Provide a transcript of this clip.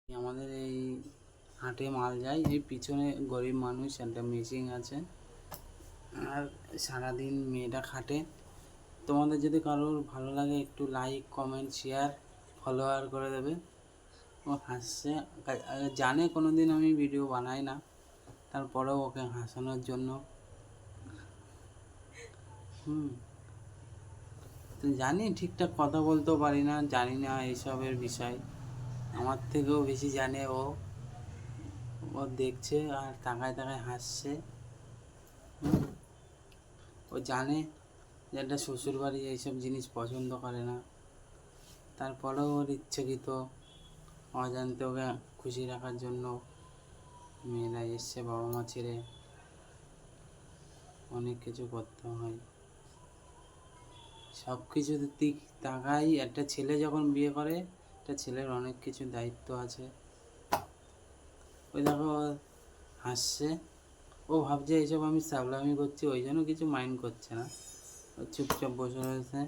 আমাদের এই হাটে মাল যায়, এই পিছনে গরিব মানুষ একটা মেশিন আছে, আর সারাদিন মেয়েটা খাটে। তোমাদের যদি কারোর ভালো লাগে একটু লাইক কমেন্ট শেয়ার ফলোয়ার করে দেবে। ও হাসছে, জানে কোনো দিন আমি ভিডিও বানাই না, তারপরেও ওকে হাসানোর জন্য তো জানি ঠিকঠাক কথা বলতেও পারি না, জানি না এইসবের বিষয়। আমার থেকেও বেশি জানে ও। ও দেখছে আর তাকায় তাকায় হাসছে। ও জানে যে একটা শ্বশুরবাড়ি এইসব জিনিস পছন্দ করে না, তারপরেও ওর ইচ্ছাকৃত অজান্তে ওকে খুশি রাখার জন্য মেয়েরা এসছে বাবা মা ছেড়ে। অনেক কিছু করতে হয়, সব কিছুর দিক তাকাই। একটা ছেলে যখন বিয়ে করে, একটা ছেলের অনেক কিছু দায়িত্ব আছে। ওই দেখো হাসছে, ও ভাবছে এইসব আমি সাবলামি করছি, ওই জন্য কিছু মাইন্ড করছে না, ও চুপচাপ বসে রয়েছে।